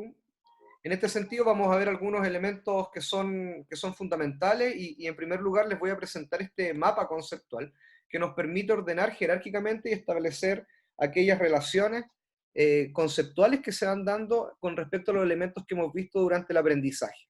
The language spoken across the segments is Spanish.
En este sentido vamos a ver algunos elementos que son fundamentales y en primer lugar les voy a presentar este mapa conceptual que nos permite ordenar jerárquicamente y establecer aquellas relaciones conceptuales que se van dando con respecto a los elementos que hemos visto durante el aprendizaje.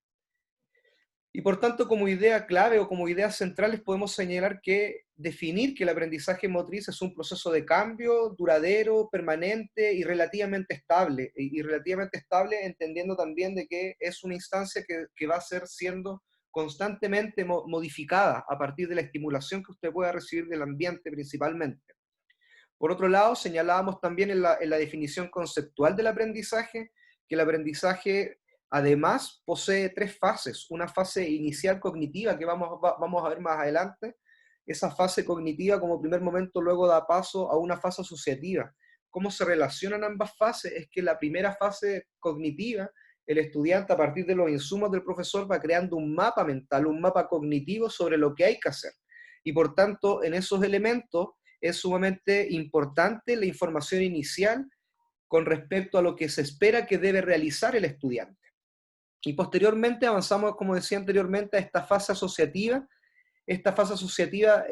Y por tanto, como idea clave o como ideas centrales podemos señalar que definir que el aprendizaje motriz es un proceso de cambio duradero, permanente y relativamente estable. Y relativamente estable entendiendo también de que es una instancia que va a ser siendo constantemente modificada a partir de la estimulación que usted pueda recibir del ambiente principalmente. Por otro lado, señalábamos también en la definición conceptual del aprendizaje, que el aprendizaje además posee tres fases. Una fase inicial cognitiva que vamos a ver más adelante. Esa fase cognitiva como primer momento luego da paso a una fase asociativa. ¿Cómo se relacionan ambas fases? Es que la primera fase cognitiva, el estudiante a partir de los insumos del profesor va creando un mapa mental, un mapa cognitivo sobre lo que hay que hacer. Y por tanto, en esos elementos es sumamente importante la información inicial con respecto a lo que se espera que debe realizar el estudiante. Y posteriormente avanzamos, como decía anteriormente, a esta fase asociativa. Esta fase asociativa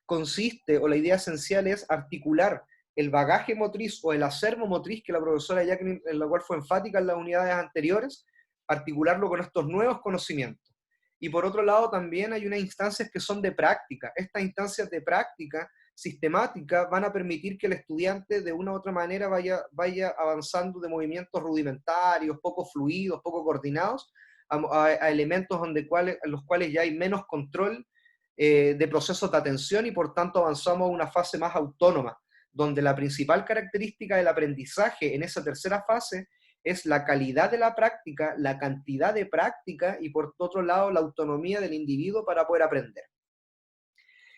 consiste, o la idea esencial es articular el bagaje motriz o el acervo motriz que la profesora Jacqueline, en la cual fue enfática en las unidades anteriores, articularlo con estos nuevos conocimientos. Y por otro lado también hay unas instancias que son de práctica. Estas instancias de práctica sistemática van a permitir que el estudiante de una u otra manera vaya avanzando de movimientos rudimentarios, poco fluidos, poco coordinados, a elementos en los cuales ya hay menos control de procesos de atención y por tanto avanzamos a una fase más autónoma, donde la principal característica del aprendizaje en esa tercera fase es la calidad de la práctica, la cantidad de práctica y por otro lado la autonomía del individuo para poder aprender.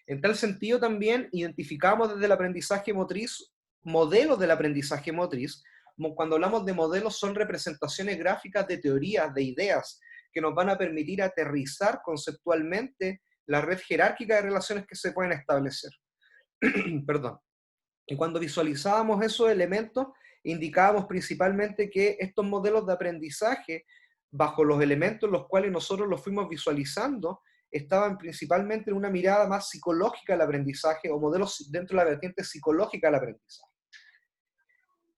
En tal sentido también identificamos desde el aprendizaje motriz modelos del aprendizaje motriz. Cuando hablamos de modelos son representaciones gráficas de teorías, de ideas, que nos van a permitir aterrizar conceptualmente la red jerárquica de relaciones que se pueden establecer. Perdón. Y cuando visualizábamos esos elementos, indicábamos principalmente que estos modelos de aprendizaje, bajo los elementos en los cuales nosotros los fuimos visualizando, estaban principalmente en una mirada más psicológica del aprendizaje o modelos dentro de la vertiente psicológica del aprendizaje.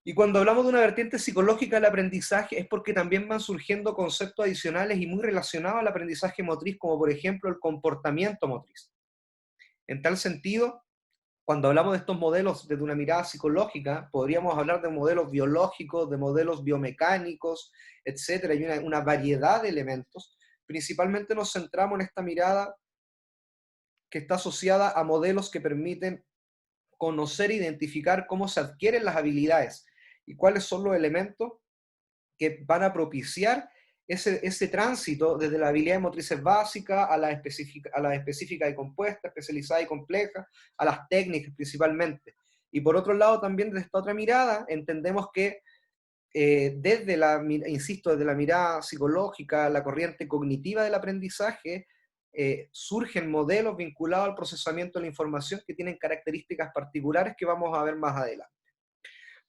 Y cuando hablamos de una vertiente psicológica del aprendizaje es porque también van surgiendo conceptos adicionales y muy relacionados al aprendizaje motriz, como por ejemplo el comportamiento motriz. En tal sentido, cuando hablamos de estos modelos desde una mirada psicológica, podríamos hablar de modelos biológicos, de modelos biomecánicos, etcétera, hay una variedad de elementos. Principalmente nos centramos en esta mirada que está asociada a modelos que permiten conocer e identificar cómo se adquieren las habilidades y cuáles son los elementos que van a propiciar ese tránsito desde las habilidades motrices básicas a las específicas y compuestas, especializadas y complejas, a las técnicas principalmente. Y por otro lado, también desde esta otra mirada, entendemos que desde la mirada psicológica, la corriente cognitiva del aprendizaje, surgen modelos vinculados al procesamiento de la información que tienen características particulares que vamos a ver más adelante.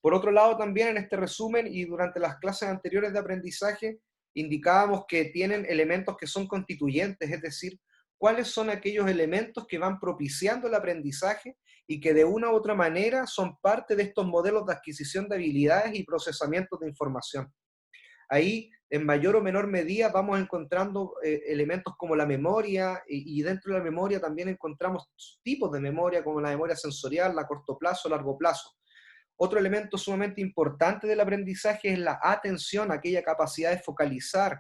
Por otro lado, también en este resumen y durante las clases anteriores de aprendizaje, indicábamos que tienen elementos que son constituyentes, es decir, cuáles son aquellos elementos que van propiciando el aprendizaje y que de una u otra manera son parte de estos modelos de adquisición de habilidades y procesamiento de información. Ahí, en mayor o menor medida, vamos encontrando elementos como la memoria y dentro de la memoria también encontramos tipos de memoria como la memoria sensorial, la corto plazo, largo plazo. Otro elemento sumamente importante del aprendizaje es la atención, aquella capacidad de focalizar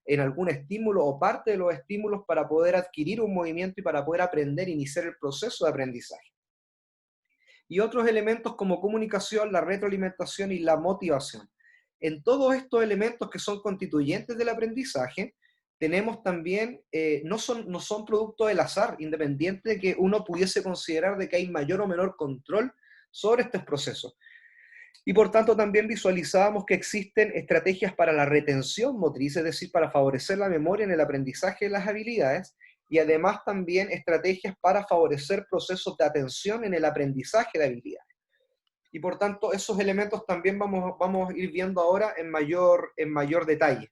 en algún estímulo o parte de los estímulos para poder adquirir un movimiento y para poder aprender, iniciar el proceso de aprendizaje. Y otros elementos como comunicación, la retroalimentación y la motivación. En todos estos elementos que son constituyentes del aprendizaje, tenemos también, no son producto del azar, independiente de que uno pudiese considerar de que hay mayor o menor control sobre estos procesos. Y por tanto también visualizábamos que existen estrategias para la retención motriz, es decir, para favorecer la memoria en el aprendizaje de las habilidades, y además también estrategias para favorecer procesos de atención en el aprendizaje de habilidades. y por tanto esos elementos también vamos a ir viendo ahora en mayor detalle.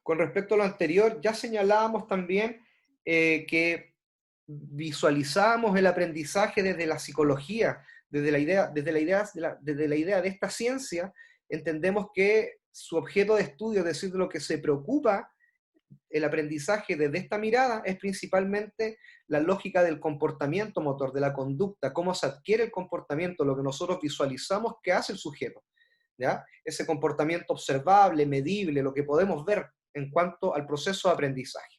Con respecto a lo anterior, ya señalábamos también que visualizamos el aprendizaje desde la psicología, desde la idea de esta ciencia, entendemos que su objeto de estudio, es decir, de lo que se preocupa el aprendizaje desde esta mirada, es principalmente la lógica del comportamiento motor, de la conducta, cómo se adquiere el comportamiento, lo que nosotros visualizamos que hace el sujeto, ¿ya? Ese comportamiento observable, medible, lo que podemos ver en cuanto al proceso de aprendizaje.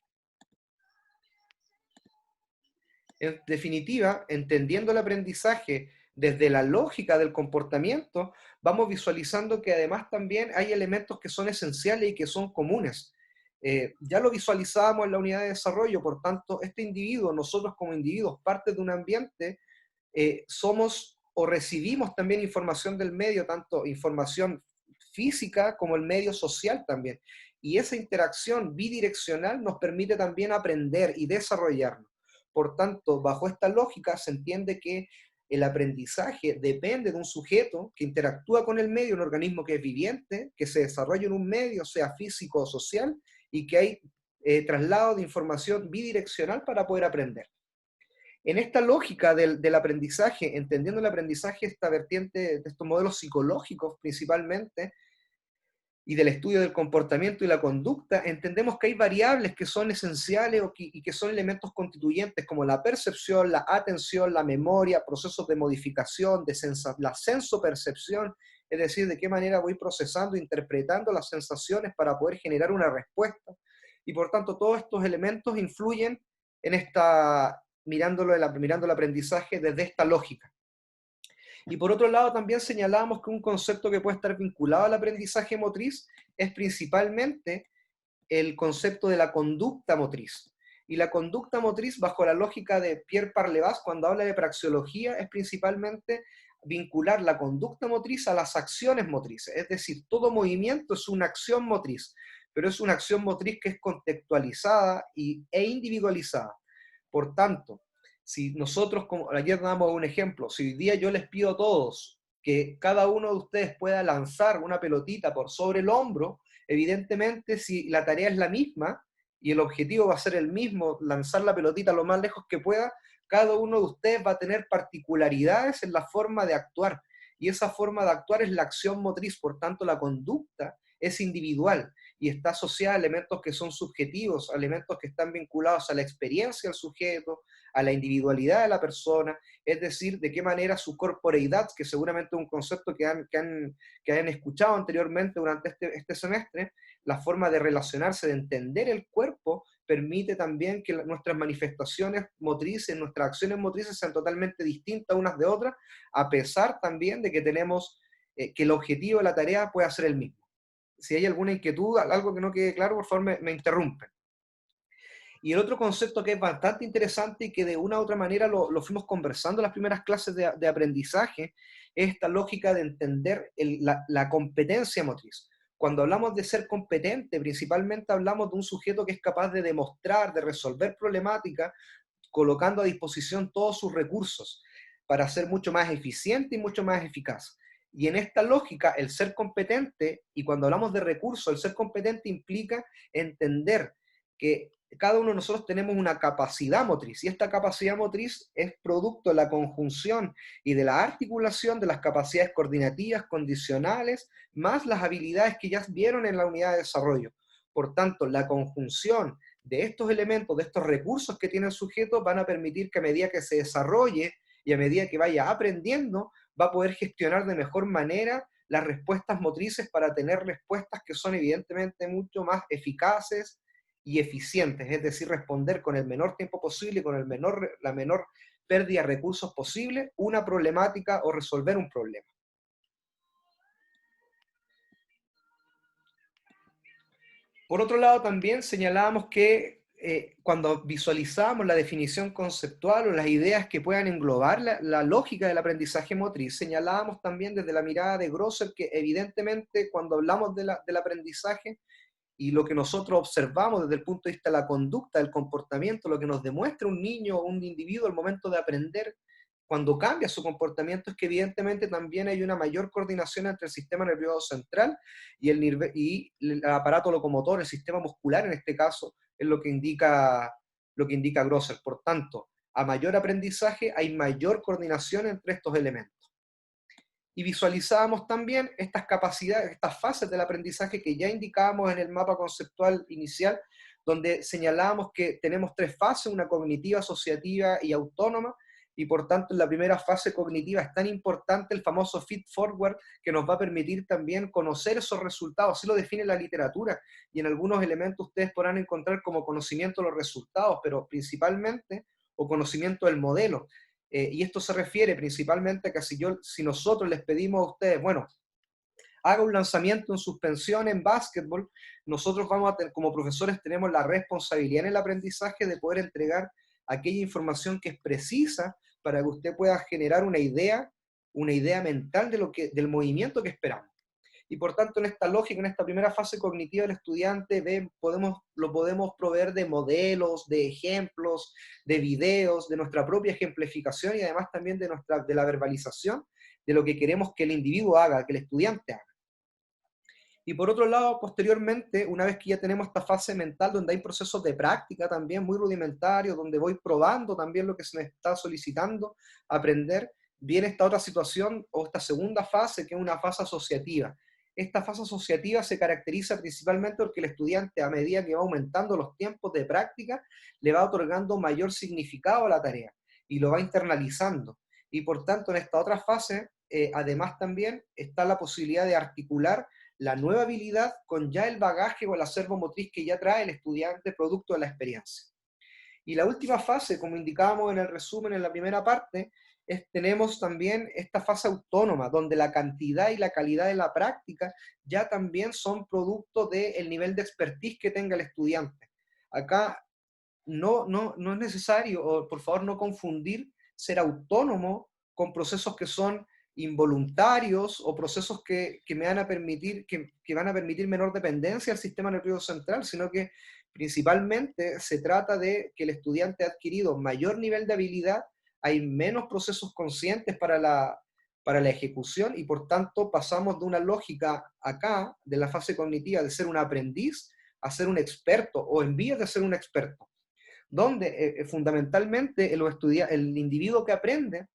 En definitiva, entendiendo el aprendizaje desde la lógica del comportamiento, vamos visualizando que además también hay elementos que son esenciales y que son comunes. Ya lo visualizábamos en la unidad de desarrollo, por tanto, este individuo, nosotros como individuos, parte de un ambiente, somos o recibimos también información del medio, tanto información física como el medio social también. Y esa interacción bidireccional nos permite también aprender y desarrollarnos. Por tanto, bajo esta lógica se entiende que el aprendizaje depende de un sujeto que interactúa con el medio, un organismo que es viviente, que se desarrolla en un medio, sea físico o social, y que hay traslado de información bidireccional para poder aprender. En esta lógica del aprendizaje, entendiendo el aprendizaje, esta vertiente de estos modelos psicológicos principalmente, y del estudio del comportamiento y la conducta, entendemos que hay variables que son esenciales y que son elementos constituyentes, como la percepción, la atención, la memoria, procesos de modificación, la sensopercepción, es decir, de qué manera voy procesando, interpretando las sensaciones para poder generar una respuesta. Y por tanto, todos estos elementos influyen en mirando el aprendizaje desde esta lógica. Y por otro lado, también señalábamos que un concepto que puede estar vinculado al aprendizaje motriz es principalmente el concepto de la conducta motriz. Y la conducta motriz, bajo la lógica de Pierre Parlevas, cuando habla de praxeología, es principalmente vincular la conducta motriz a las acciones motrices. Es decir, todo movimiento es una acción motriz, pero es una acción motriz que es contextualizada e individualizada. Por tanto, si nosotros, como ayer damos un ejemplo, si hoy día yo les pido a todos que cada uno de ustedes pueda lanzar una pelotita por sobre el hombro, evidentemente si la tarea es la misma y el objetivo va a ser el mismo, lanzar la pelotita lo más lejos que pueda, cada uno de ustedes va a tener particularidades en la forma de actuar. Y esa forma de actuar es la acción motriz, por tanto la conducta es individual y está asociada a elementos que son subjetivos, a elementos que están vinculados a la experiencia del sujeto, a la individualidad de la persona, es decir, de qué manera su corporeidad, que seguramente es un concepto que han escuchado anteriormente durante este semestre, la forma de relacionarse, de entender el cuerpo, permite también que nuestras manifestaciones motrices, nuestras acciones motrices sean totalmente distintas unas de otras, a pesar también de que tenemos que el objetivo de la tarea pueda ser el mismo. Si hay alguna inquietud, algo que no quede claro, por favor me interrumpen. Y el otro concepto que es bastante interesante y que de una u otra manera lo fuimos conversando en las primeras clases de aprendizaje, es esta lógica de entender la competencia motriz. Cuando hablamos de ser competente, principalmente hablamos de un sujeto que es capaz de demostrar, de resolver problemáticas, colocando a disposición todos sus recursos para ser mucho más eficiente y mucho más eficaz. Y en esta lógica, el ser competente, y cuando hablamos de recursos, el ser competente implica entender que cada uno de nosotros tenemos una capacidad motriz, y esta capacidad motriz es producto de la conjunción y de la articulación de las capacidades coordinativas, condicionales, más las habilidades que ya vieron en la unidad de desarrollo. Por tanto, la conjunción de estos elementos, de estos recursos que tiene el sujeto, van a permitir que a medida que se desarrolle y a medida que vaya aprendiendo, va a poder gestionar de mejor manera las respuestas motrices para tener respuestas que son evidentemente mucho más eficaces y eficientes, es decir, responder con el menor tiempo posible, con la menor pérdida de recursos posible, una problemática o resolver un problema. Por otro lado, también señalábamos que cuando visualizábamos la definición conceptual o las ideas que puedan englobar la lógica del aprendizaje motriz, señalábamos también desde la mirada de Grosser que evidentemente cuando hablamos del aprendizaje y lo que nosotros observamos desde el punto de vista de la conducta, del comportamiento, lo que nos demuestra un niño o un individuo al momento de aprender, cuando cambia su comportamiento es que evidentemente también hay una mayor coordinación entre el sistema nervioso central y el aparato locomotor, el sistema muscular en este caso, es lo que indica Grosser. Por tanto, a mayor aprendizaje hay mayor coordinación entre estos elementos. Y visualizábamos también estas capacidades, estas fases del aprendizaje que ya indicábamos en el mapa conceptual inicial, donde señalábamos que tenemos tres fases, una cognitiva, asociativa y autónoma, y por tanto en la primera fase cognitiva es tan importante el famoso feed forward, que nos va a permitir también conocer esos resultados, así lo define la literatura, y en algunos elementos ustedes podrán encontrar como conocimiento de los resultados, pero principalmente, o conocimiento del modelo. Y esto se refiere principalmente a que si nosotros les pedimos a ustedes, bueno, haga un lanzamiento en suspensión en básquetbol, nosotros vamos a tener, como profesores tenemos la responsabilidad en el aprendizaje de poder entregar aquella información que es precisa para que usted pueda generar una idea mental del movimiento que esperamos. Y por tanto, en esta lógica, en esta primera fase cognitiva del estudiante, lo podemos proveer de modelos, de ejemplos, de videos, de nuestra propia ejemplificación y además también de la verbalización de lo que queremos que el individuo haga, que el estudiante haga. Y por otro lado, posteriormente, una vez que ya tenemos esta fase mental donde hay procesos de práctica también muy rudimentarios, donde voy probando también lo que se me está solicitando aprender, viene esta otra situación o esta segunda fase, que es una fase asociativa. Esta fase asociativa se caracteriza principalmente porque el estudiante, a medida que va aumentando los tiempos de práctica, le va otorgando mayor significado a la tarea y lo va internalizando. Y por tanto, en esta otra fase, además también está la posibilidad de articular la nueva habilidad con ya el bagaje o el acervo motriz que ya trae el estudiante producto de la experiencia. Y la última fase, como indicábamos en el resumen en la primera parte, tenemos también esta fase autónoma, donde la cantidad y la calidad de la práctica ya también son producto del nivel de expertise que tenga el estudiante. Acá no es necesario, o por favor no confundir ser autónomo con procesos que son involuntarios o procesos que me van a permitir, que van a permitir menor dependencia al sistema nervioso central, sino que principalmente se trata de que el estudiante ha adquirido mayor nivel de habilidad, hay menos procesos conscientes para la ejecución y por tanto pasamos de una lógica acá, de la fase cognitiva, de ser un aprendiz a ser un experto o en vías de ser un experto donde fundamentalmente el individuo que aprende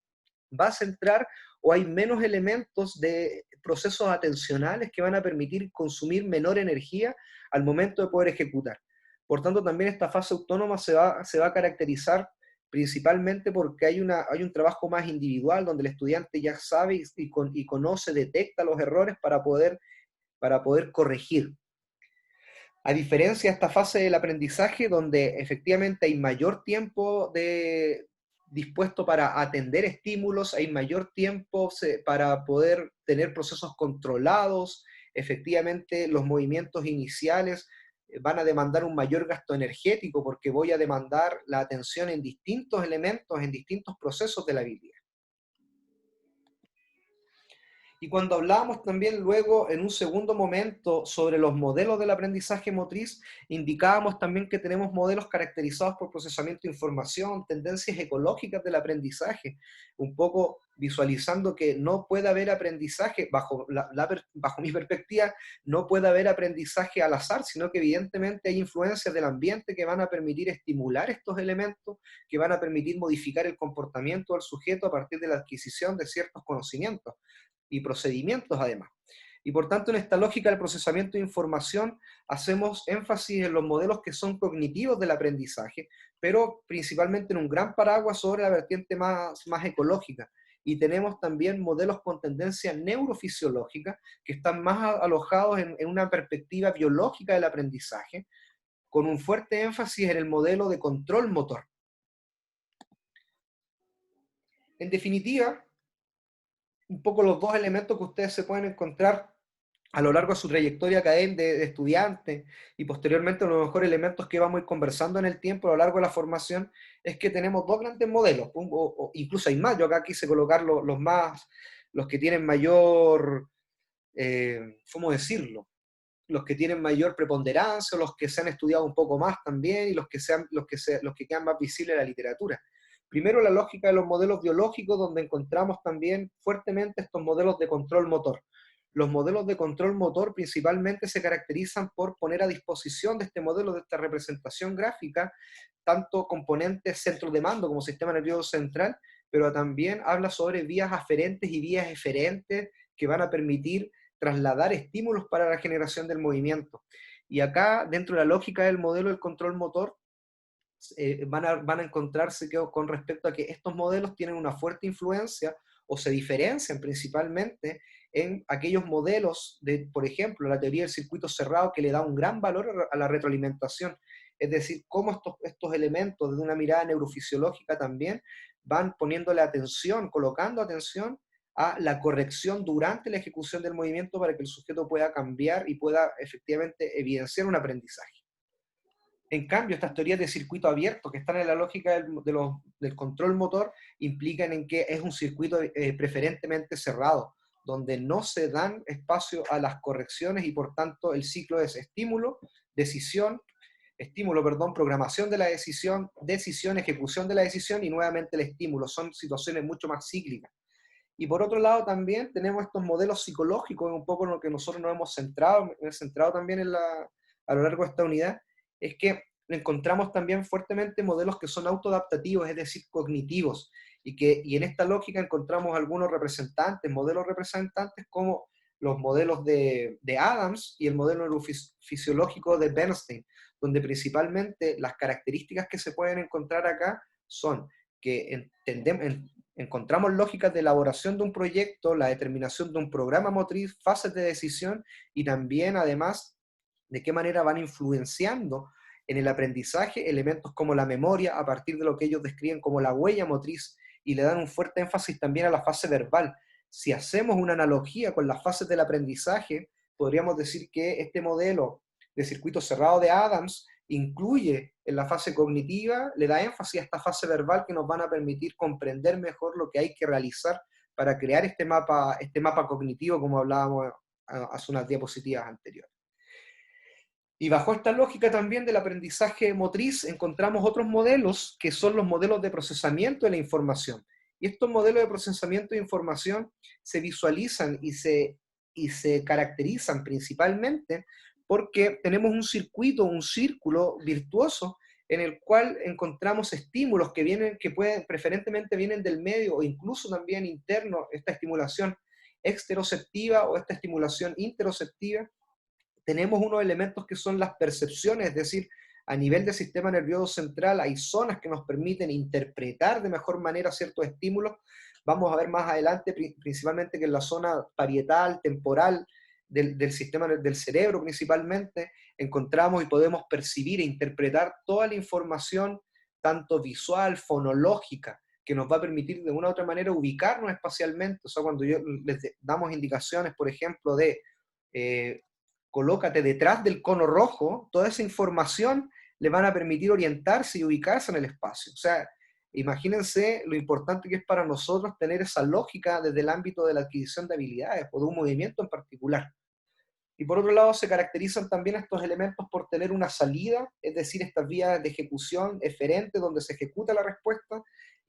va a centrar o hay menos elementos de procesos atencionales que van a permitir consumir menor energía al momento de poder ejecutar. Por tanto, también esta fase autónoma se va a caracterizar principalmente porque hay un trabajo más individual, donde el estudiante ya sabe y conoce, detecta los errores para poder corregir. A diferencia de esta fase del aprendizaje, donde efectivamente hay mayor tiempo dispuesto para atender estímulos, hay mayor tiempo para poder tener procesos controlados, efectivamente los movimientos iniciales van a demandar un mayor gasto energético porque voy a demandar la atención en distintos elementos, en distintos procesos de la habilidad. Y cuando hablábamos también luego en un segundo momento sobre los modelos del aprendizaje motriz, indicábamos también que tenemos modelos caracterizados por procesamiento de información, tendencias ecológicas del aprendizaje, un poco visualizando que no puede haber aprendizaje, bajo mi perspectiva, no puede haber aprendizaje al azar, sino que evidentemente hay influencias del ambiente que van a permitir estimular estos elementos, que van a permitir modificar el comportamiento del sujeto a partir de la adquisición de ciertos conocimientos y procedimientos además. Y por tanto, en esta lógica del procesamiento de información, hacemos énfasis en los modelos que son cognitivos del aprendizaje, pero principalmente en un gran paraguas sobre la vertiente más ecológica. Y tenemos también modelos con tendencia neurofisiológica que están más alojados en una perspectiva biológica del aprendizaje, con un fuerte énfasis en el modelo de control motor. En definitiva, un poco los dos elementos que ustedes se pueden encontrar a lo largo de su trayectoria académica de estudiante y posteriormente los mejores elementos que vamos a ir conversando en el tiempo a lo largo de la formación, es que tenemos dos grandes modelos, o incluso hay más, yo acá quise colocar los que tienen mayor, ¿cómo decirlo? Los que tienen mayor preponderancia, o los que se han estudiado un poco más también, y los que quedan más visibles en la literatura. Primero, la lógica de los modelos biológicos, donde encontramos también fuertemente estos modelos de control motor. Los modelos de control motor principalmente se caracterizan por poner a disposición de este modelo, de esta representación gráfica, tanto componentes centro de mando como sistema nervioso central, pero también habla sobre vías aferentes y vías eferentes que van a permitir trasladar estímulos para la generación del movimiento. Y acá, dentro de la lógica del modelo del control motor, van a encontrarse con respecto a que estos modelos tienen una fuerte influencia o se diferencian principalmente en aquellos modelos de, por ejemplo, la teoría del circuito cerrado, que le da un gran valor a la retroalimentación. Es decir, cómo estos elementos de una mirada neurofisiológica también van poniéndole atención, colocando atención a la corrección durante la ejecución del movimiento para que el sujeto pueda cambiar y pueda efectivamente evidenciar un aprendizaje. En cambio, estas teorías de circuito abierto, que están en la lógica del control motor, implican en que es un circuito preferentemente cerrado, donde no se dan espacio a las correcciones y por tanto el ciclo es estímulo, perdón, programación de la decisión, ejecución de la decisión y nuevamente el estímulo. Son situaciones mucho más cíclicas. Y por otro lado también tenemos estos modelos psicológicos, un poco en lo que nosotros nos hemos centrado también a lo largo de esta unidad, es que encontramos también fuertemente modelos que son autoadaptativos, es decir, cognitivos, y en esta lógica encontramos algunos modelos representantes como los modelos de Adams y el modelo neurofisiológico de Bernstein, donde principalmente las características que se pueden encontrar acá son que encontramos lógicas de elaboración de un proyecto, la determinación de un programa motriz, fases de decisión y también, además, de qué manera van influenciando en el aprendizaje elementos como la memoria, a partir de lo que ellos describen como la huella motriz, y le dan un fuerte énfasis también a la fase verbal. Si hacemos una analogía con las fases del aprendizaje, podríamos decir que este modelo de circuito cerrado de Adams incluye en la fase cognitiva, le da énfasis a esta fase verbal que nos van a permitir comprender mejor lo que hay que realizar para crear este mapa cognitivo, como hablábamos hace unas diapositivas anteriores. Y bajo esta lógica también del aprendizaje motriz encontramos otros modelos que son los modelos de procesamiento de la información. Y estos modelos de procesamiento de información se visualizan y se caracterizan principalmente porque tenemos un circuito, un círculo virtuoso en el cual encontramos estímulos preferentemente vienen del medio o incluso también interno, esta estimulación exteroceptiva o esta estimulación interoceptiva. Tenemos unos elementos que son las percepciones, es decir, a nivel del sistema nervioso central hay zonas que nos permiten interpretar de mejor manera ciertos estímulos. Vamos a ver más adelante principalmente que en la zona parietal, temporal del sistema del cerebro principalmente, encontramos y podemos percibir e interpretar toda la información, tanto visual, fonológica, que nos va a permitir de una u otra manera ubicarnos espacialmente. O sea, cuando les damos indicaciones, por ejemplo, de colócate detrás del cono rojo, toda esa información le van a permitir orientarse y ubicarse en el espacio. O sea, imagínense lo importante que es para nosotros tener esa lógica desde el ámbito de la adquisición de habilidades o de un movimiento en particular. Y por otro lado, se caracterizan también estos elementos por tener una salida, es decir, estas vías de ejecución eferentes donde se ejecuta la respuesta,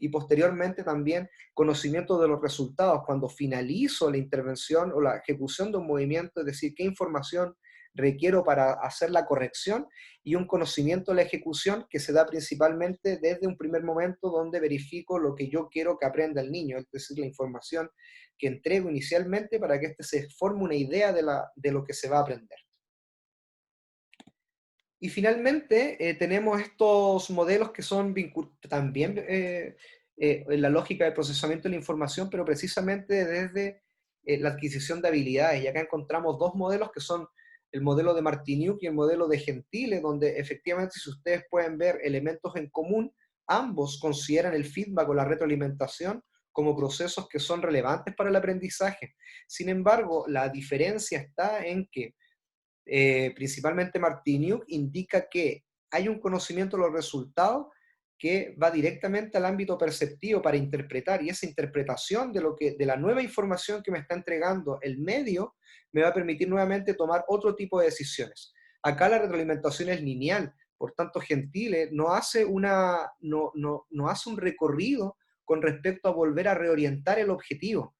y posteriormente también conocimiento de los resultados, cuando finalizo la intervención o la ejecución de un movimiento, es decir, qué información requiero para hacer la corrección, y un conocimiento de la ejecución que se da principalmente desde un primer momento donde verifico lo que yo quiero que aprenda el niño, es decir, la información que entrego inicialmente para que éste se forme una idea de lo que se va a aprender. Y finalmente tenemos estos modelos que son también en la lógica del procesamiento de la información, pero precisamente desde la adquisición de habilidades. Y acá encontramos dos modelos que son el modelo de Martiniuk y el modelo de Gentile, donde efectivamente, si ustedes pueden ver elementos en común, ambos consideran el feedback o la retroalimentación como procesos que son relevantes para el aprendizaje. Sin embargo, la diferencia está en que principalmente Martiniuk indica que hay un conocimiento de los resultados que va directamente al ámbito perceptivo para interpretar, y esa interpretación de la nueva información que me está entregando el medio me va a permitir nuevamente tomar otro tipo de decisiones. Acá la retroalimentación es lineal, por tanto Gentile no hace, no hace un recorrido con respecto a volver a reorientar el objetivo,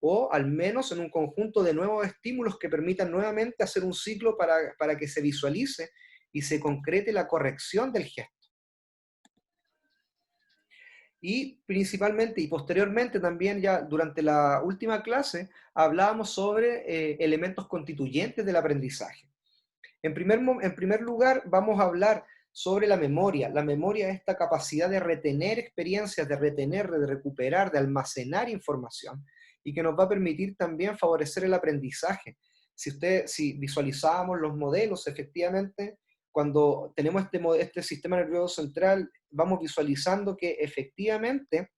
o al menos en un conjunto de nuevos estímulos que permitan nuevamente hacer un ciclo para que se visualice y se concrete la corrección del gesto. Y principalmente y posteriormente también ya durante la última clase hablábamos sobre elementos constituyentes del aprendizaje. En primer lugar vamos a hablar sobre la memoria. La memoria es esta capacidad de retener experiencias, de retener, de recuperar, de almacenar información y que nos va a permitir también favorecer el aprendizaje. Si visualizamos los modelos, efectivamente, cuando tenemos este sistema nervioso central, vamos visualizando que efectivamente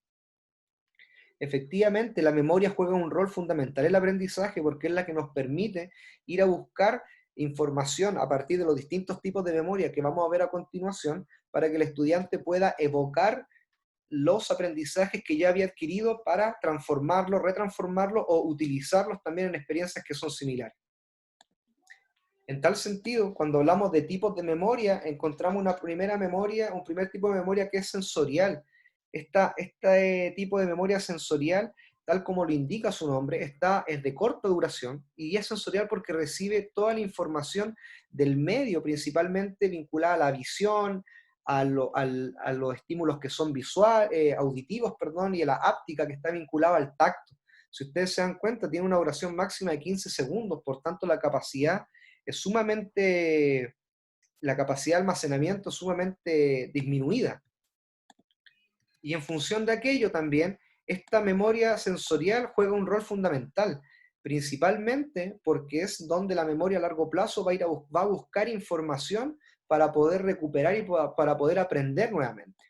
la memoria juega un rol fundamental en el aprendizaje porque es la que nos permite ir a buscar información a partir de los distintos tipos de memoria que vamos a ver a continuación para que el estudiante pueda evocar los aprendizajes que ya había adquirido para transformarlos, retransformarlos o utilizarlos también en experiencias que son similares. En tal sentido, cuando hablamos de tipos de memoria, encontramos una primera memoria, un primer tipo de memoria que es sensorial. Este tipo de memoria sensorial, tal como lo indica su nombre, es de corta duración y es sensorial porque recibe toda la información del medio, principalmente vinculada a la visión, a los estímulos que son auditivos, perdón, y a la áptica que está vinculada al tacto. Si ustedes se dan cuenta, tiene una duración máxima de 15 segundos, por tanto es sumamente, la capacidad de almacenamiento es sumamente disminuida. Y en función de aquello también, esta memoria sensorial juega un rol fundamental, principalmente porque es donde la memoria a largo plazo va a buscar información para poder recuperar y para poder aprender nuevamente.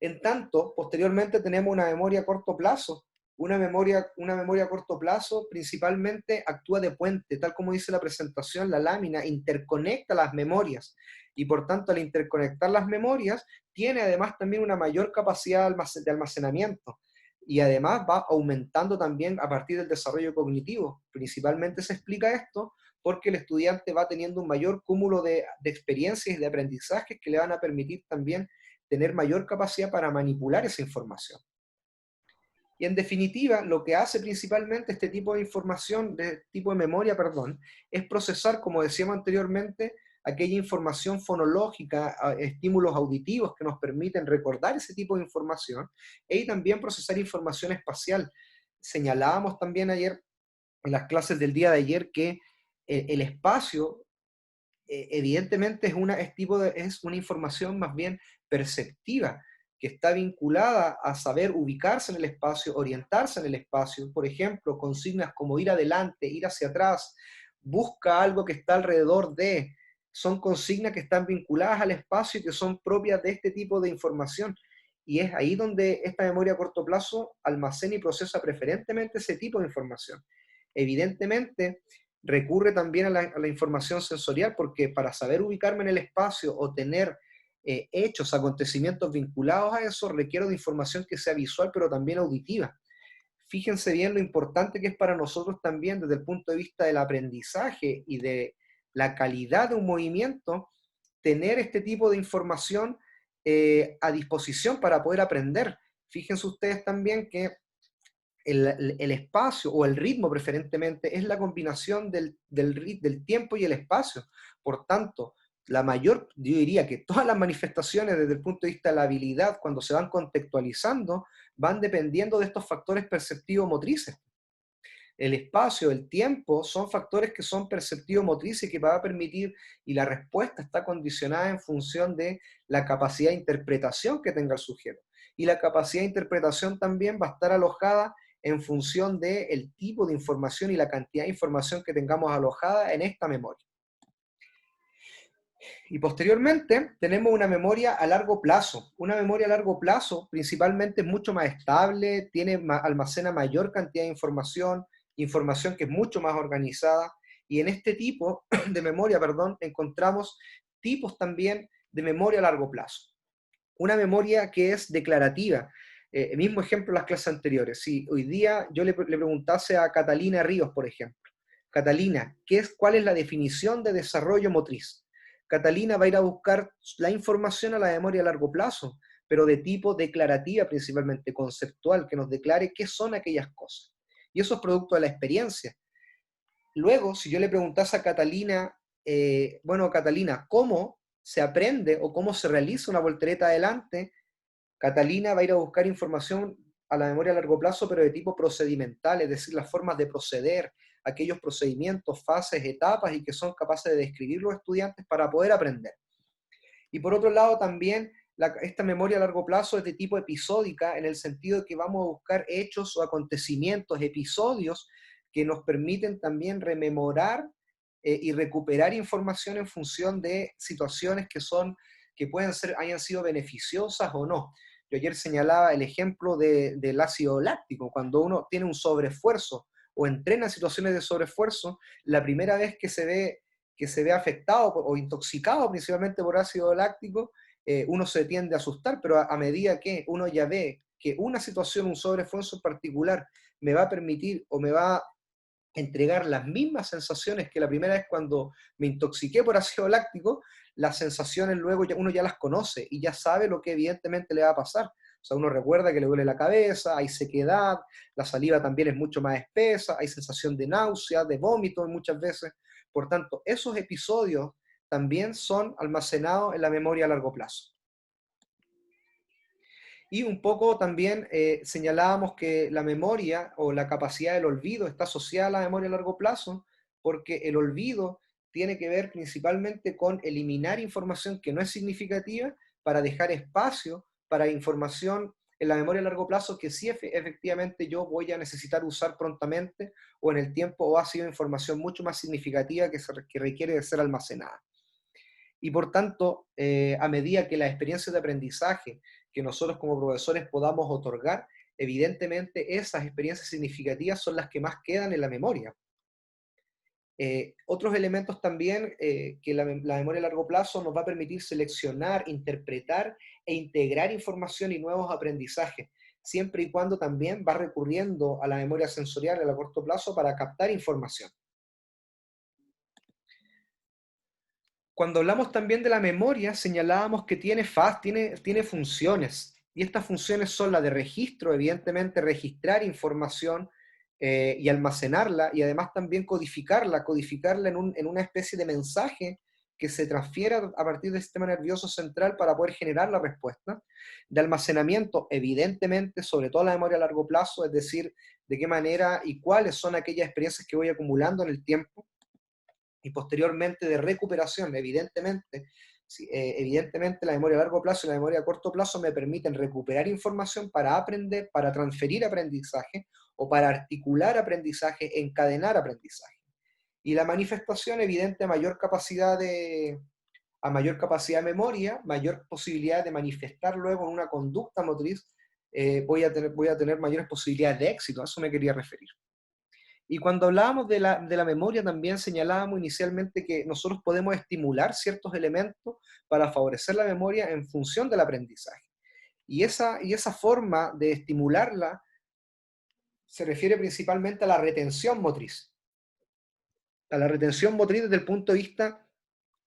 En tanto, posteriormente tenemos una memoria a corto plazo. Una memoria a corto plazo principalmente actúa de puente, tal como dice la presentación, la lámina interconecta las memorias y por tanto al interconectar las memorias tiene además también una mayor capacidad de almacenamiento y además va aumentando también a partir del desarrollo cognitivo. Principalmente se explica esto porque el estudiante va teniendo un mayor cúmulo de experiencias y de aprendizajes que le van a permitir también tener mayor capacidad para manipular esa información. Y en definitiva, lo que hace principalmente este tipo de información, de tipo de memoria, perdón, es procesar, como decíamos anteriormente, aquella información fonológica, estímulos auditivos que nos permiten recordar ese tipo de información, y también procesar información espacial. Señalábamos también ayer, en las clases del día de ayer, que el espacio evidentemente es una información más bien perceptiva, que está vinculada a saber ubicarse en el espacio, orientarse en el espacio. Por ejemplo, consignas como ir adelante, ir hacia atrás, busca algo que está alrededor de, son consignas que están vinculadas al espacio y que son propias de este tipo de información. Y es ahí donde esta memoria a corto plazo almacena y procesa preferentemente ese tipo de información. Evidentemente, recurre también a la información sensorial, porque para saber ubicarme en el espacio o tener hechos, acontecimientos vinculados a eso, requiero de información que sea visual, pero también auditiva. Fíjense bien lo importante que es para nosotros también desde el punto de vista del aprendizaje y de la calidad de un movimiento, tener este tipo de información a disposición para poder aprender. Fíjense ustedes también que el espacio o el ritmo preferentemente es la combinación del tiempo y el espacio. Por tanto, yo diría que todas las manifestaciones desde el punto de vista de la habilidad, cuando se van contextualizando, van dependiendo de estos factores perceptivos motrices. El espacio, el tiempo, son factores que son perceptivos motrices que van a permitir, y la respuesta está condicionada en función de la capacidad de interpretación que tenga el sujeto. Y la capacidad de interpretación también va a estar alojada en función del tipo de información y la cantidad de información que tengamos alojada en esta memoria. Y posteriormente tenemos una memoria a largo plazo. Una memoria a largo plazo principalmente es mucho más estable, almacena mayor cantidad de información que es mucho más organizada. Y en este tipo de memoria, perdón, encontramos tipos también de memoria a largo plazo. Una memoria que es declarativa. El mismo ejemplo en las clases anteriores. Si hoy día yo le preguntase a Catalina Ríos, por ejemplo, Catalina, ¿cuál es la definición de desarrollo motriz? Catalina va a ir a buscar la información a la memoria a largo plazo, pero de tipo declarativa principalmente, conceptual, que nos declare qué son aquellas cosas. Y eso es producto de la experiencia. Luego, si yo le preguntase a Catalina, bueno, Catalina, ¿cómo se aprende o cómo se realiza una voltereta adelante? Catalina va a ir a buscar información a la memoria a largo plazo, pero de tipo procedimental, es decir, las formas de proceder, aquellos procedimientos, fases, etapas, y que son capaces de describir los estudiantes para poder aprender. Y por otro lado, también esta memoria a largo plazo es de tipo episódica, en el sentido de que vamos a buscar hechos o acontecimientos, episodios, que nos permiten también rememorar y recuperar información en función de situaciones que pueden ser, hayan sido beneficiosas o no. Yo ayer señalaba el ejemplo del ácido láctico. Cuando uno tiene un sobreesfuerzo o entrena en situaciones de sobreesfuerzo, la primera vez que se ve afectado o intoxicado principalmente por ácido láctico, uno se tiende a asustar, pero a medida que uno ya ve que una situación, un sobreesfuerzo en particular, me va a permitir o me va a entregar las mismas sensaciones que la primera vez cuando me intoxiqué por ácido láctico, las sensaciones luego uno ya las conoce y ya sabe lo que evidentemente le va a pasar. O sea, uno recuerda que le duele la cabeza, hay sequedad, la saliva también es mucho más espesa, hay sensación de náusea, de vómito muchas veces. Por tanto, esos episodios también son almacenados en la memoria a largo plazo. Y un poco también señalábamos que la memoria o la capacidad del olvido está asociada a la memoria a largo plazo, porque el olvido tiene que ver principalmente con eliminar información que no es significativa para dejar espacio para información en la memoria a largo plazo que sí efectivamente yo voy a necesitar usar prontamente o en el tiempo, o ha sido información mucho más significativa que requiere de ser almacenada. Y por tanto, a medida que las experiencias de aprendizaje que nosotros como profesores podamos otorgar, evidentemente esas experiencias significativas son las que más quedan en la memoria. Otros elementos también que la memoria a largo plazo nos va a permitir seleccionar, interpretar e integrar información y nuevos aprendizajes, siempre y cuando también va recurriendo a la memoria sensorial a corto plazo para captar información. Cuando hablamos también de la memoria, señalábamos que tiene funciones, y estas funciones son la de registro, evidentemente registrar información y almacenarla, y además también codificarla en una especie de mensaje que se transfiera a partir del sistema nervioso central para poder generar la respuesta, de almacenamiento, evidentemente, sobre todo la memoria a largo plazo, es decir, de qué manera y cuáles son aquellas experiencias que voy acumulando en el tiempo, y posteriormente de recuperación, evidentemente. Sí, evidentemente la memoria a largo plazo y la memoria a corto plazo me permiten recuperar información para aprender, para transferir aprendizaje o para articular aprendizaje, encadenar aprendizaje. Y la manifestación, evidente, a mayor capacidad de memoria, mayor posibilidad de manifestar luego en una conducta motriz, voy a tener mayores posibilidades de éxito. A eso me quería referir. Y cuando hablábamos de la memoria, también señalábamos inicialmente que nosotros podemos estimular ciertos elementos para favorecer la memoria en función del aprendizaje. Y esa forma de estimularla se refiere principalmente a la retención motriz. A la retención motriz desde el punto de vista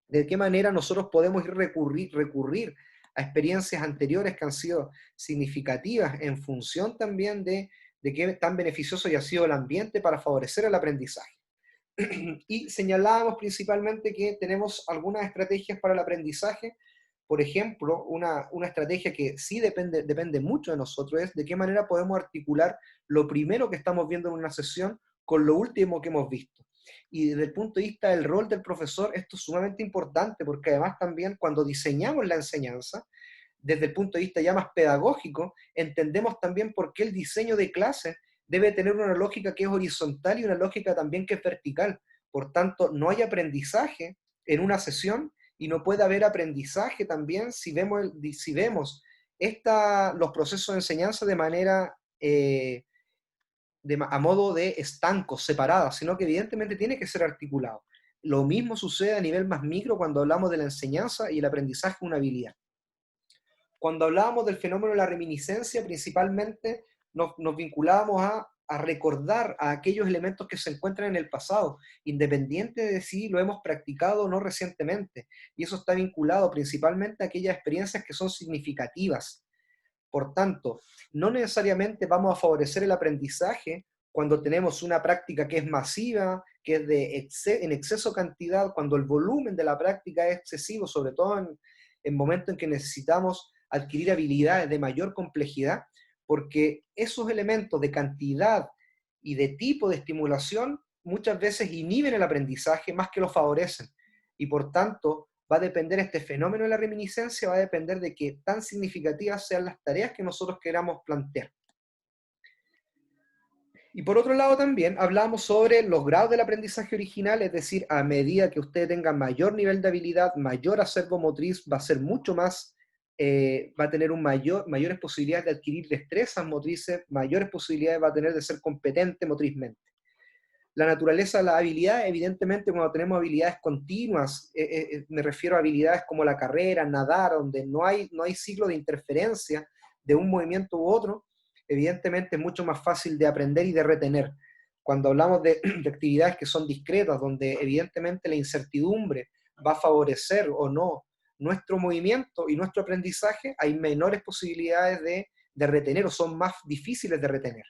de qué manera nosotros podemos recurrir a experiencias anteriores que han sido significativas en función también de qué tan beneficioso haya sido el ambiente para favorecer el aprendizaje. Y señalábamos principalmente que tenemos algunas estrategias para el aprendizaje. Por ejemplo, una estrategia que sí depende mucho de nosotros es de qué manera podemos articular lo primero que estamos viendo en una sesión con lo último que hemos visto. Y desde el punto de vista del rol del profesor, esto es sumamente importante porque además también cuando diseñamos la enseñanza, desde el punto de vista ya más pedagógico, entendemos también por qué el diseño de clases debe tener una lógica que es horizontal y una lógica también que es vertical. Por tanto, no hay aprendizaje en una sesión y no puede haber aprendizaje también si vemos los procesos de enseñanza de manera a modo de estancos, separadas, sino que evidentemente tiene que ser articulado. Lo mismo sucede a nivel más micro cuando hablamos de la enseñanza y el aprendizaje de una habilidad. Cuando hablábamos del fenómeno de la reminiscencia, principalmente nos vinculábamos a a recordar a aquellos elementos que se encuentran en el pasado, independiente de si lo hemos practicado o no recientemente. Y eso está vinculado principalmente a aquellas experiencias que son significativas. Por tanto, no necesariamente vamos a favorecer el aprendizaje cuando tenemos una práctica que es masiva, que es en exceso cantidad, cuando el volumen de la práctica es excesivo, sobre todo en momentos en que necesitamos adquirir habilidades de mayor complejidad, porque esos elementos de cantidad y de tipo de estimulación muchas veces inhiben el aprendizaje más que lo favorecen. Y por tanto, va a depender este fenómeno de la reminiscencia, va a depender de qué tan significativas sean las tareas que nosotros queramos plantear. Y por otro lado también hablamos sobre los grados del aprendizaje original, es decir, a medida que usted tenga mayor nivel de habilidad, mayor acervo motriz, va a ser mucho más, va a tener mayores posibilidades de adquirir destrezas motrices, mayores posibilidades va a tener de ser competente motrizmente. La naturaleza de la habilidad, evidentemente, cuando tenemos habilidades continuas, me refiero a habilidades como la carrera, nadar, donde no hay ciclo de interferencia de un movimiento u otro, evidentemente es mucho más fácil de aprender y de retener. Cuando hablamos de actividades que son discretas, donde evidentemente la incertidumbre va a favorecer o no nuestro movimiento y nuestro aprendizaje, hay menores posibilidades de retener o son más difíciles de retener.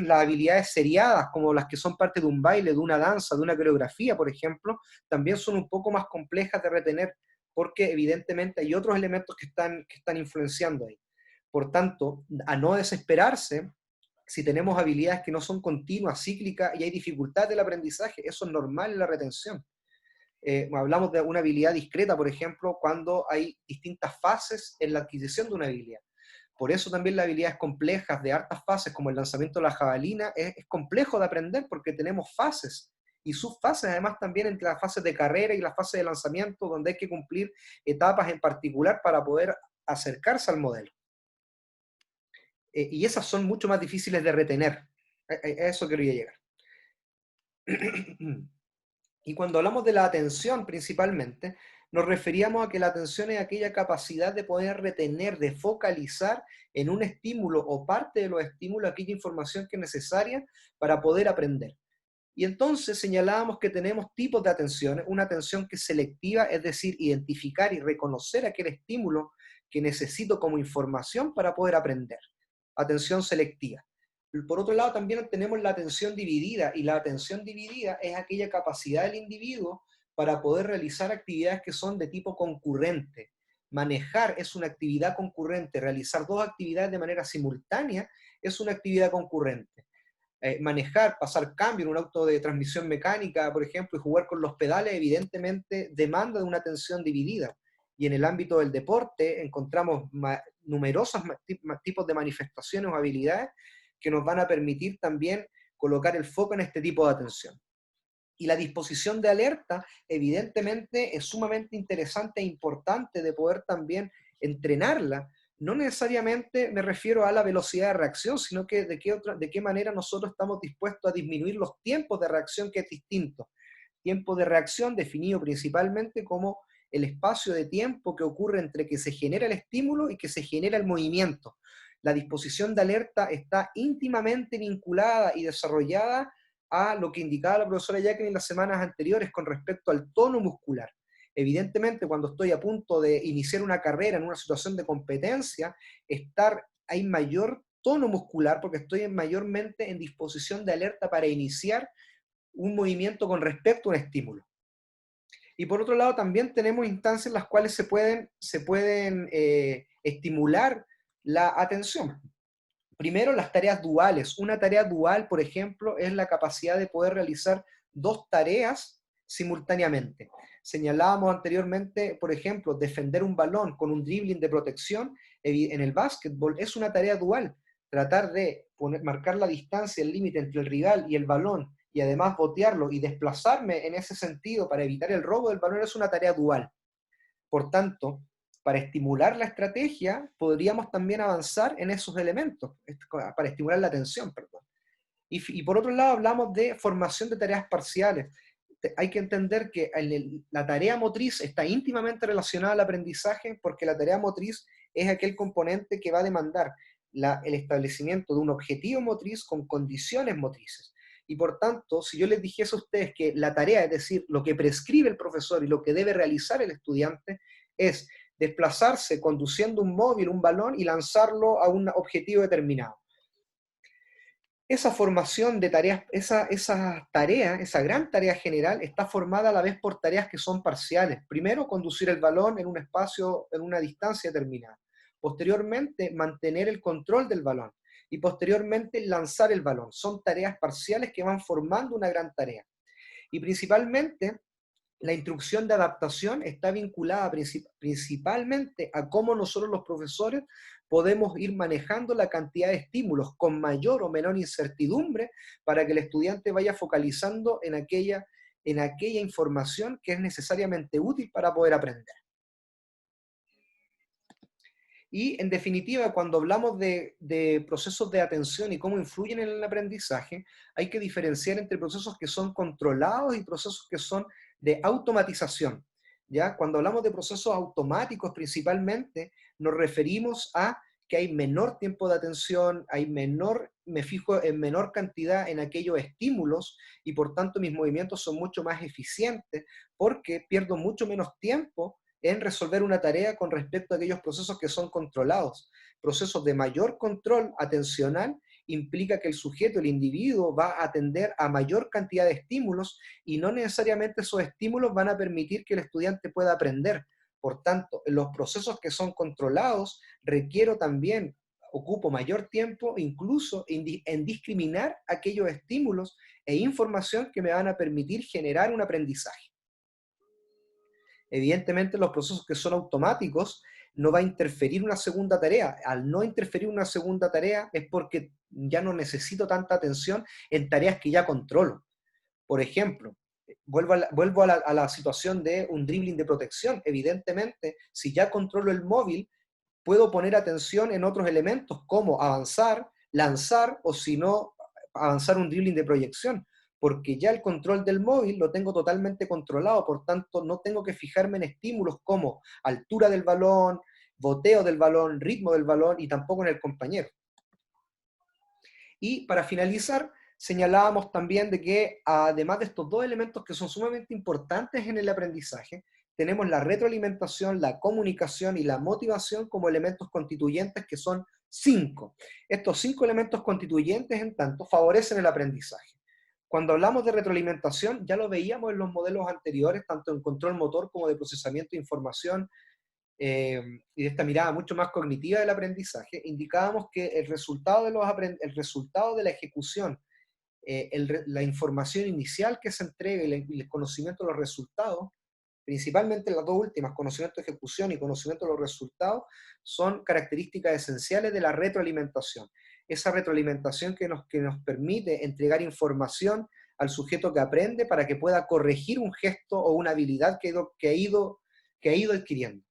Las habilidades seriadas, como las que son parte de un baile, de una danza, de una coreografía, por ejemplo, también son un poco más complejas de retener, porque evidentemente hay otros elementos que están influenciando ahí. Por tanto, a no desesperarse, si tenemos habilidades que no son continuas, cíclicas, y hay dificultad del aprendizaje, eso es normal en la retención. Hablamos de una habilidad discreta, por ejemplo, cuando hay distintas fases en la adquisición de una habilidad. Por eso también las habilidades complejas de hartas fases, como el lanzamiento de la jabalina, es complejo de aprender porque tenemos fases y subfases, además también entre las fases de carrera y las fases de lanzamiento, donde hay que cumplir etapas en particular para poder acercarse al modelo. Y esas son mucho más difíciles de retener. A eso quería llegar. Y cuando hablamos de la atención principalmente, nos referíamos a que la atención es aquella capacidad de poder retener, de focalizar en un estímulo o parte de los estímulos aquella información que es necesaria para poder aprender. Y entonces señalábamos que tenemos tipos de atención, una atención que es selectiva, es decir, identificar y reconocer aquel estímulo que necesito como información para poder aprender. Atención selectiva. Por otro lado, también tenemos la atención dividida, y la atención dividida es aquella capacidad del individuo para poder realizar actividades que son de tipo concurrente. Manejar es una actividad concurrente, realizar dos actividades de manera simultánea es una actividad concurrente. Manejar, pasar cambio en un auto de transmisión mecánica, por ejemplo, y jugar con los pedales, evidentemente demanda de una atención dividida. Y en el ámbito del deporte encontramos numerosos tipos de manifestaciones o habilidades que nos van a permitir también colocar el foco en este tipo de atención. Y la disposición de alerta, evidentemente, es sumamente interesante e importante de poder también entrenarla. No necesariamente me refiero a la velocidad de reacción, sino que de qué manera nosotros estamos dispuestos a disminuir los tiempos de reacción, que es distinto. Tiempo de reacción definido principalmente como el espacio de tiempo que ocurre entre que se genera el estímulo y que se genera el movimiento. La disposición de alerta está íntimamente vinculada y desarrollada a lo que indicaba la profesora Jacqueline en las semanas anteriores con respecto al tono muscular. Evidentemente, cuando estoy a punto de iniciar una carrera en una situación de competencia, hay mayor tono muscular porque estoy mayormente en disposición de alerta para iniciar un movimiento con respecto a un estímulo. Y por otro lado, también tenemos instancias en las cuales se pueden estimular la atención. Primero, las tareas duales. Una tarea dual, por ejemplo, es la capacidad de poder realizar dos tareas simultáneamente. Señalábamos anteriormente, por ejemplo, defender un balón con un dribbling de protección en el básquetbol es una tarea dual. Tratar de marcar la distancia, el límite entre el rival y el balón, y además botearlo y desplazarme en ese sentido para evitar el robo del balón es una tarea dual. Por tanto, para estimular la estrategia, podríamos también avanzar en esos elementos, para estimular la atención, perdón. Y por otro lado, hablamos de formación de tareas parciales. Hay que entender que la tarea motriz está íntimamente relacionada al aprendizaje porque la tarea motriz es aquel componente que va a demandar el establecimiento de un objetivo motriz con condiciones motrices. Y por tanto, si yo les dijese a ustedes que la tarea, es decir, lo que prescribe el profesor y lo que debe realizar el estudiante, es desplazarse conduciendo un móvil, un balón, y lanzarlo a un objetivo determinado. Esa formación de tareas, esa tarea, esa gran tarea general, está formada a la vez por tareas que son parciales. Primero, conducir el balón en un espacio, en una distancia determinada. Posteriormente, mantener el control del balón. Y posteriormente, lanzar el balón. Son tareas parciales que van formando una gran tarea. Y principalmente, la instrucción de adaptación está vinculada principalmente a cómo nosotros los profesores podemos ir manejando la cantidad de estímulos con mayor o menor incertidumbre para que el estudiante vaya focalizando en aquella información que es necesariamente útil para poder aprender. Y en definitiva, cuando hablamos de procesos de atención y cómo influyen en el aprendizaje, hay que diferenciar entre procesos que son controlados y procesos que son de automatización. ¿Ya? Cuando hablamos de procesos automáticos principalmente, nos referimos a que hay menor tiempo de atención, me fijo en menor cantidad en aquellos estímulos y por tanto mis movimientos son mucho más eficientes porque pierdo mucho menos tiempo en resolver una tarea con respecto a aquellos procesos que son controlados. Procesos de mayor control atencional implica que el sujeto, el individuo, va a atender a mayor cantidad de estímulos y no necesariamente esos estímulos van a permitir que el estudiante pueda aprender. Por tanto, en los procesos que son controlados, requiero también, ocupo mayor tiempo incluso en discriminar aquellos estímulos e información que me van a permitir generar un aprendizaje. Evidentemente, los procesos que son automáticos no va a interferir una segunda tarea. Al no interferir una segunda tarea es porque ya no necesito tanta atención en tareas que ya controlo. Por ejemplo, vuelvo a la situación de un dribbling de protección. Evidentemente, si ya controlo el móvil, puedo poner atención en otros elementos como avanzar, lanzar o si no, avanzar un dribbling de proyección, porque ya el control del móvil lo tengo totalmente controlado, por tanto no tengo que fijarme en estímulos como altura del balón, boteo del balón, ritmo del balón y tampoco en el compañero. Y para finalizar, señalábamos también de que además de estos dos elementos que son sumamente importantes en el aprendizaje, tenemos la retroalimentación, la comunicación y la motivación como elementos constituyentes que son 5. Estos 5 elementos constituyentes, en tanto, favorecen el aprendizaje. Cuando hablamos de retroalimentación, ya lo veíamos en los modelos anteriores, tanto en control motor como de procesamiento de información, y de esta mirada mucho más cognitiva del aprendizaje, indicábamos que el resultado de la ejecución, la información inicial que se entrega y el conocimiento de los resultados, principalmente las dos últimas, conocimiento de ejecución y conocimiento de los resultados, son características esenciales de la retroalimentación. Esa retroalimentación que nos permite entregar información al sujeto que aprende para que pueda corregir un gesto o una habilidad que ha ido adquiriendo.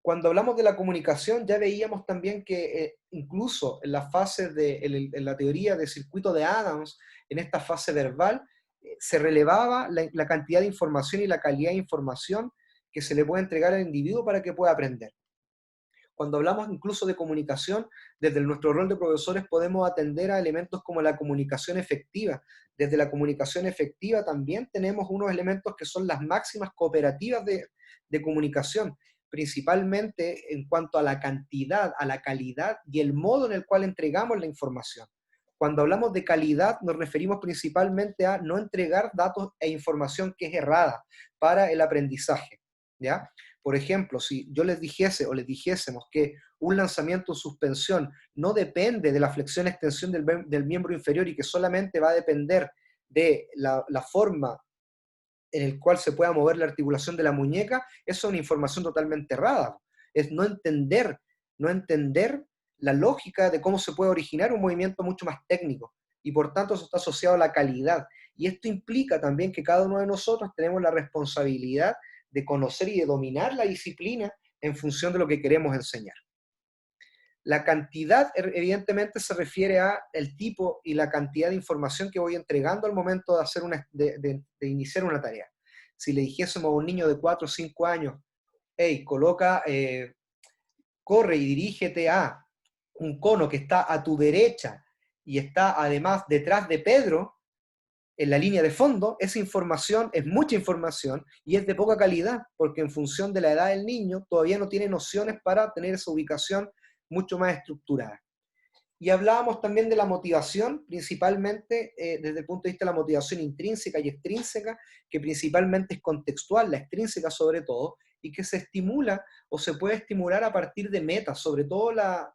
Cuando hablamos de la comunicación, ya veíamos también que incluso en la fase en la teoría de circuito de Adams, en esta fase verbal, se relevaba la cantidad de información y la calidad de información que se le puede entregar al individuo para que pueda aprender. Cuando hablamos incluso de comunicación, desde nuestro rol de profesores podemos atender a elementos como la comunicación efectiva. Desde la comunicación efectiva también tenemos unos elementos que son las máximas cooperativas de comunicación, principalmente en cuanto a la cantidad, a la calidad y el modo en el cual entregamos la información. Cuando hablamos de calidad nos referimos principalmente a no entregar datos e información que es errada para el aprendizaje, ¿ya? Por ejemplo, si yo les dijese o les dijésemos que un lanzamiento en suspensión no depende de la flexión-extensión del miembro inferior y que solamente va a depender de la forma en el cual se pueda mover la articulación de la muñeca, eso es una información totalmente errada. Es no entender la lógica de cómo se puede originar un movimiento mucho más técnico. Y por tanto eso está asociado a la calidad. Y esto implica también que cada uno de nosotros tenemos la responsabilidad de conocer y de dominar la disciplina en función de lo que queremos enseñar. La cantidad, evidentemente, se refiere a el tipo y la cantidad de información que voy entregando al momento de, de iniciar una tarea. Si le dijésemos a un niño de 4 o 5 años, hey, corre y dirígete a, un cono que está a tu derecha y está además detrás de Pedro, en la línea de fondo, esa información es mucha información y es de poca calidad, porque en función de la edad del niño todavía no tiene nociones para tener esa ubicación mucho más estructurada. Y hablábamos también de la motivación, principalmente desde el punto de vista de la motivación intrínseca y extrínseca, que principalmente es contextual, la extrínseca sobre todo, y que se estimula o se puede estimular a partir de metas, sobre todo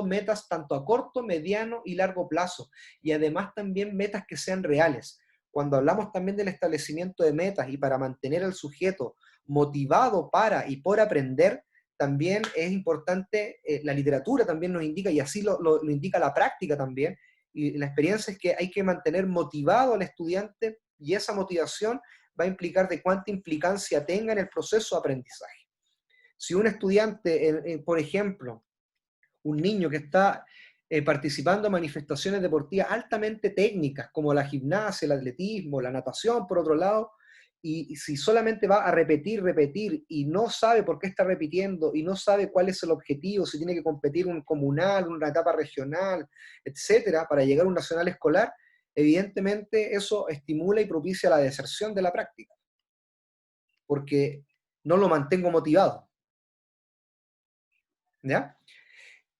metas tanto a corto, mediano y largo plazo, y además también metas que sean reales. Cuando hablamos también del establecimiento de metas y para mantener al sujeto motivado para y por aprender, también es importante, la literatura también nos indica, y así lo indica la práctica también, y la experiencia es que hay que mantener motivado al estudiante y esa motivación va a implicar de cuánta implicancia tenga en el proceso de aprendizaje. Si un estudiante, por ejemplo, un niño que está participando en manifestaciones deportivas altamente técnicas, como la gimnasia, el atletismo, la natación, por otro lado, y si solamente va a repetir, repetir, y no sabe por qué está repitiendo, y no sabe cuál es el objetivo, si tiene que competir un comunal, una etapa regional, etcétera, para llegar a un nacional escolar, evidentemente eso estimula y propicia la deserción de la práctica, porque no lo mantengo motivado. ¿Ya?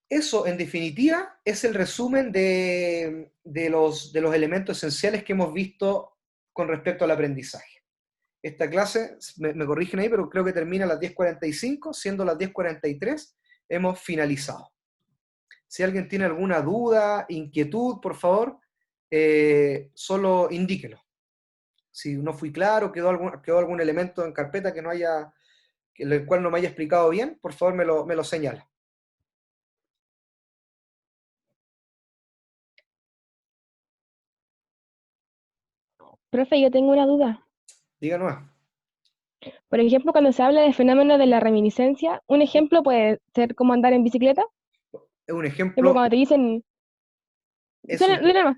Eso, en definitiva, es el resumen de los elementos esenciales que hemos visto con respecto al aprendizaje. Esta clase, me corrigen ahí, pero creo que termina a las 10:45, siendo las 10:43, hemos finalizado. Si alguien tiene alguna duda, inquietud, por favor, solo indíquelo. Si no fui claro, quedó algún elemento en carpeta el cual no me haya explicado bien, por favor me lo señala. Profe, yo tengo una duda. Díganos. Por ejemplo, cuando se habla de fenómeno de la reminiscencia, un ejemplo puede ser como andar en bicicleta. Es un Por ejemplo, ejemplo, cuando te dicen, es un, dile nomás.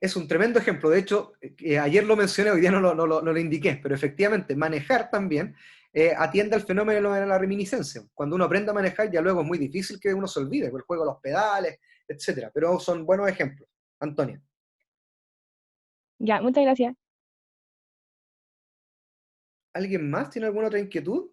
es un tremendo ejemplo. De hecho, ayer lo mencioné, hoy día no lo indiqué, pero efectivamente, manejar también atiende al fenómeno de la reminiscencia. Cuando uno aprende a manejar, ya luego es muy difícil que uno se olvide, el juego de los pedales, etcétera. Pero son buenos ejemplos. Antonio, Ya, muchas gracias. ¿alguien más tiene alguna otra inquietud?